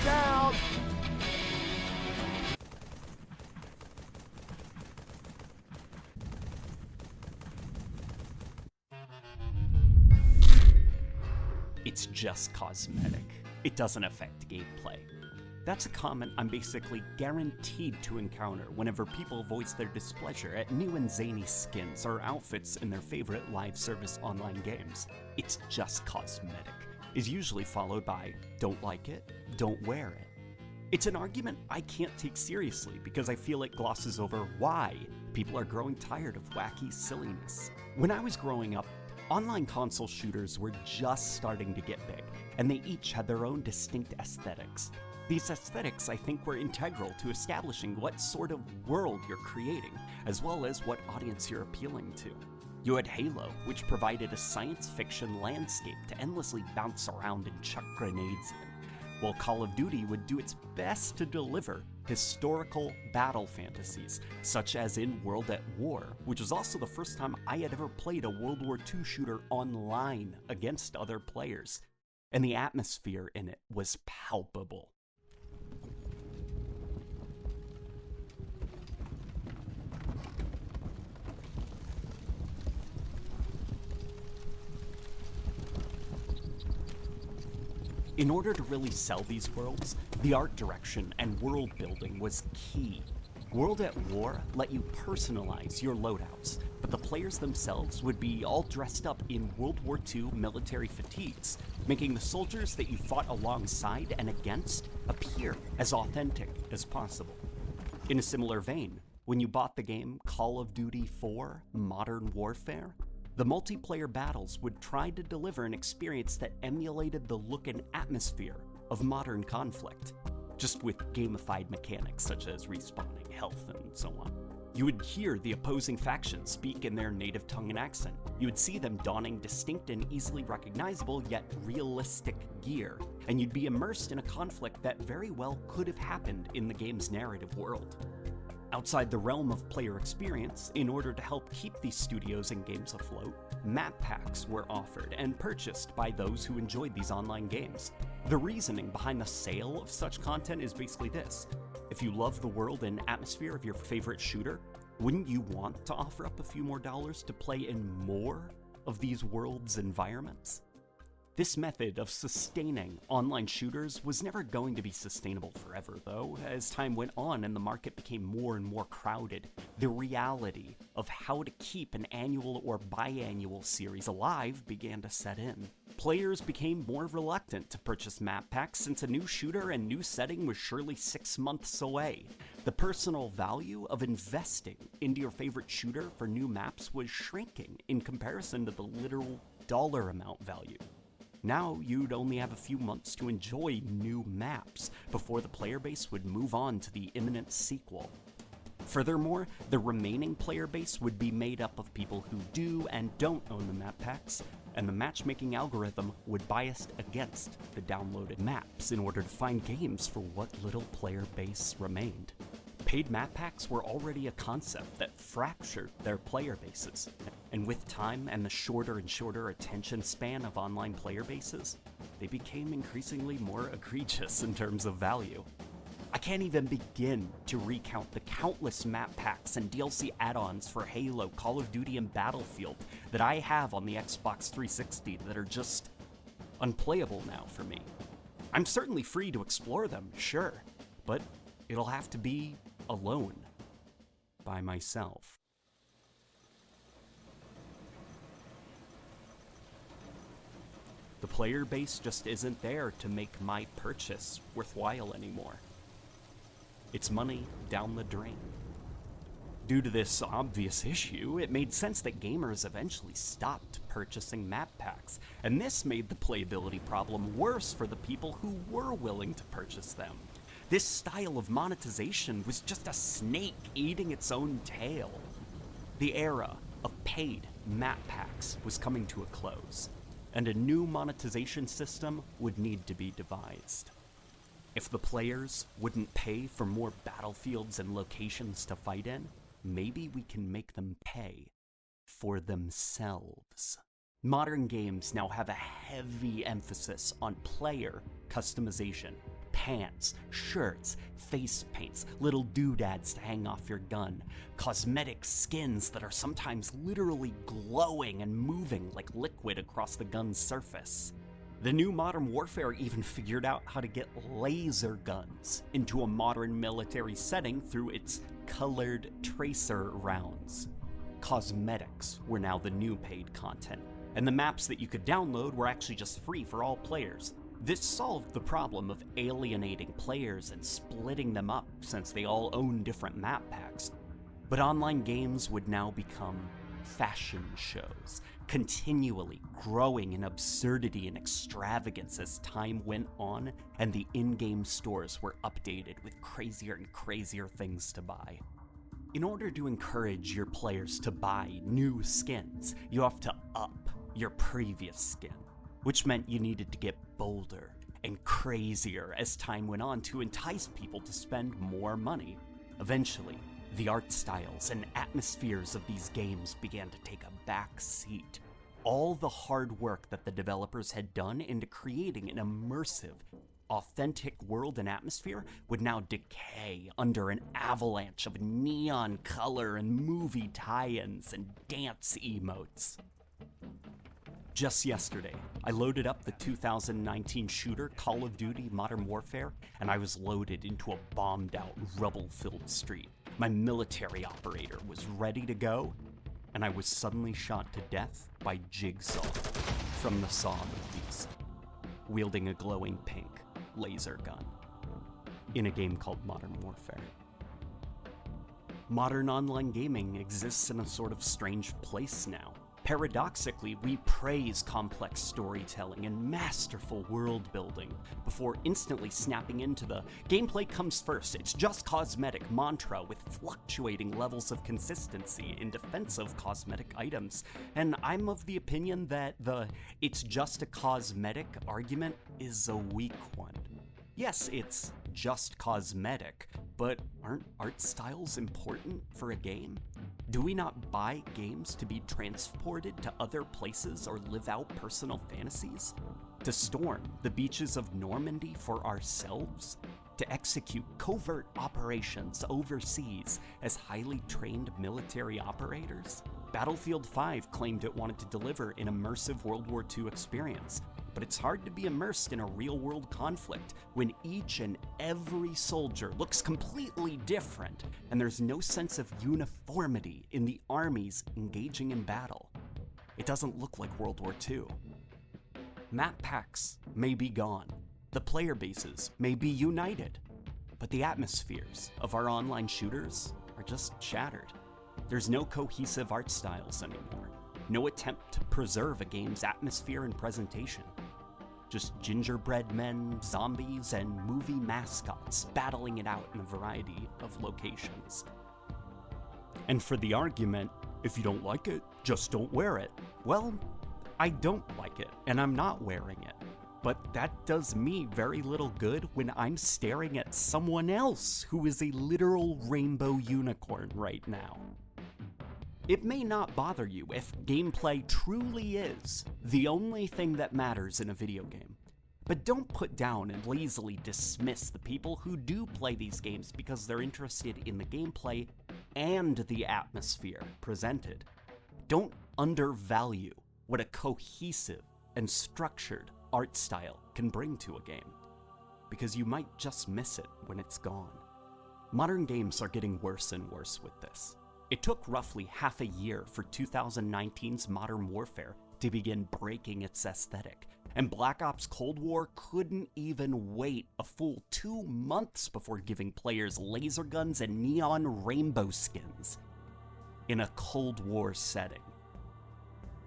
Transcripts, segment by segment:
Down! It's just cosmetic. It doesn't affect gameplay. That's a comment I'm basically guaranteed to encounter whenever people voice their displeasure at new and zany skins or outfits in their favorite live service online games. It's just cosmetic is usually followed by, don't like it, don't wear it. It's an argument I can't take seriously because I feel it glosses over why people are growing tired of wacky silliness. When I was growing up, online console shooters were just starting to get big, and they each had their own distinct aesthetics. These aesthetics, I think, were integral to establishing what sort of world you're creating, as well as what audience you're appealing to. You had Halo, which provided a science fiction landscape to endlessly bounce around and chuck grenades in, while Call of Duty would do its best to deliver historical battle fantasies, such as in World at War, which was also the first time I had ever played a World War II shooter online against other players, and the atmosphere in it was palpable. In order to really sell these worlds, the art direction and world building was key. World at War let you personalize your loadouts, but the players themselves would be all dressed up in World War II military fatigues, making the soldiers that you fought alongside and against appear as authentic as possible. In a similar vein, when you bought the game Call of Duty 4 Modern Warfare, the multiplayer battles would try to deliver an experience that emulated the look and atmosphere of modern conflict, just with gamified mechanics such as respawning, health, and so on. You would hear the opposing factions speak in their native tongue and accent. You would see them donning distinct and easily recognizable yet realistic gear, and you'd be immersed in a conflict that very well could have happened in the game's narrative world. Outside the realm of player experience, in order to help keep these studios and games afloat, map packs were offered and purchased by those who enjoyed these online games. The reasoning behind the sale of such content is basically this: if you love the world and atmosphere of your favorite shooter, wouldn't you want to offer up a few more dollars to play in more of these worlds' environments? This method of sustaining online shooters was never going to be sustainable forever, though. As time went on and the market became more and more crowded, the reality of how to keep an annual or biannual series alive began to set in. Players became more reluctant to purchase map packs since a new shooter and new setting was surely 6 months away. The personal value of investing into your favorite shooter for new maps was shrinking in comparison to the literal dollar amount value. Now you'd only have a few months to enjoy new maps before the player base would move on to the imminent sequel. Furthermore, the remaining player base would be made up of people who do and don't own the map packs, and the matchmaking algorithm would bias against the downloaded maps in order to find games for what little player base remained. Paid map packs were already a concept that fractured their player bases, and with time and the shorter and shorter attention span of online player bases, they became increasingly more egregious in terms of value. I can't even begin to recount the countless map packs and DLC add-ons for Halo, Call of Duty, and Battlefield that I have on the Xbox 360 that are just unplayable now for me. I'm certainly free to explore them, sure, but it'll have to be alone, by myself. The player base just isn't there to make my purchase worthwhile anymore. It's money down the drain. Due to this obvious issue, it made sense that gamers eventually stopped purchasing map packs, and this made the playability problem worse for the people who were willing to purchase them. This style of monetization was just a snake eating its own tail. The era of paid map packs was coming to a close, and a new monetization system would need to be devised. If the players wouldn't pay for more battlefields and locations to fight in, maybe we can make them pay for themselves. Modern games now have a heavy emphasis on player customization. Pants, shirts, face paints, little doodads to hang off your gun, cosmetic skins that are sometimes literally glowing and moving like liquid across the gun's surface. The new Modern Warfare even figured out how to get laser guns into a modern military setting through its colored tracer rounds. Cosmetics were now the new paid content, and the maps that you could download were actually just free for all players. This solved the problem of alienating players and splitting them up since they all own different map packs. But online games would now become fashion shows, continually growing in absurdity and extravagance as time went on and the in-game stores were updated with crazier and crazier things to buy. In order to encourage your players to buy new skins, you have to up your previous skin, which meant you needed to get bolder and crazier as time went on to entice people to spend more money. Eventually, the art styles and atmospheres of these games began to take a back seat. All the hard work that the developers had done into creating an immersive, authentic world and atmosphere would now decay under an avalanche of neon color and movie tie-ins and dance emotes. Just yesterday, I loaded up the 2019 shooter Call of Duty Modern Warfare, and I was loaded into a bombed-out, rubble-filled street. My military operator was ready to go, and I was suddenly shot to death by Jigsaw from the Saw movies, wielding a glowing pink laser gun in a game called Modern Warfare. Modern online gaming exists in a sort of strange place now. Paradoxically, we praise complex storytelling and masterful world building before instantly snapping into the gameplay comes first, it's just cosmetic mantra with fluctuating levels of consistency in defense of cosmetic items. And I'm of the opinion that the it's just a cosmetic argument is a weak one. Yes, it's just cosmetic, but aren't art styles important for a game? Do we not buy games to be transported to other places or live out personal fantasies? To storm the beaches of Normandy for ourselves? To execute covert operations overseas as highly trained military operators? Battlefield 5 claimed it wanted to deliver an immersive World War II experience, but it's hard to be immersed in a real-world conflict when each and every soldier looks completely different and there's no sense of uniformity in the armies engaging in battle. It doesn't look like World War II. Map packs may be gone, the player bases may be united, but the atmospheres of our online shooters are just shattered. There's no cohesive art styles anymore, no attempt to preserve a game's atmosphere and presentation. Just gingerbread men, zombies, and movie mascots battling it out in a variety of locations. And for the argument, if you don't like it, just don't wear it. Well, I don't like it, and I'm not wearing it. But that does me very little good when I'm staring at someone else who is a literal rainbow unicorn right now. It may not bother you if gameplay truly is the only thing that matters in a video game, but don't put down and lazily dismiss the people who do play these games because they're interested in the gameplay and the atmosphere presented. Don't undervalue what a cohesive and structured art style can bring to a game, because you might just miss it when it's gone. Modern games are getting worse and worse with this. It took roughly half a year for 2019's Modern Warfare to begin breaking its aesthetic, and Black Ops Cold War couldn't even wait a full 2 months before giving players laser guns and neon rainbow skins in a Cold War setting.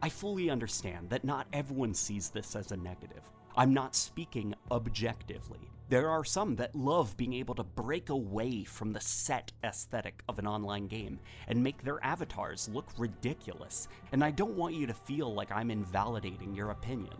I fully understand that not everyone sees this as a negative. I'm not speaking objectively. There are some that love being able to break away from the set aesthetic of an online game and make their avatars look ridiculous, and I don't want you to feel like I'm invalidating your opinion.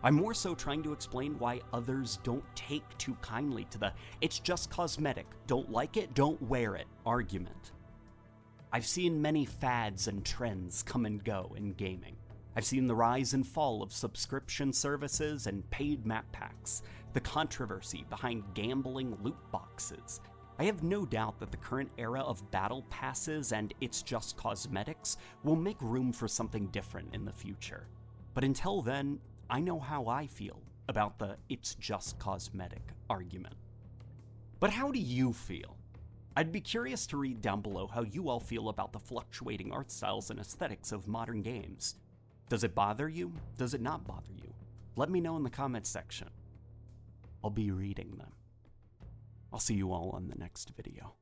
I'm more so trying to explain why others don't take too kindly to the "it's just cosmetic, don't like it, don't wear it" argument. I've seen many fads and trends come and go in gaming. I've seen the rise and fall of subscription services and paid map packs, the controversy behind gambling loot boxes. I have no doubt that the current era of battle passes and It's Just Cosmetics will make room for something different in the future. But until then, I know how I feel about the It's Just Cosmetic argument. But how do you feel? I'd be curious to read down below how you all feel about the fluctuating art styles and aesthetics of modern games. Does it bother you? Does it not bother you? Let me know in the comments section. I'll be reading them. I'll see you all on the next video.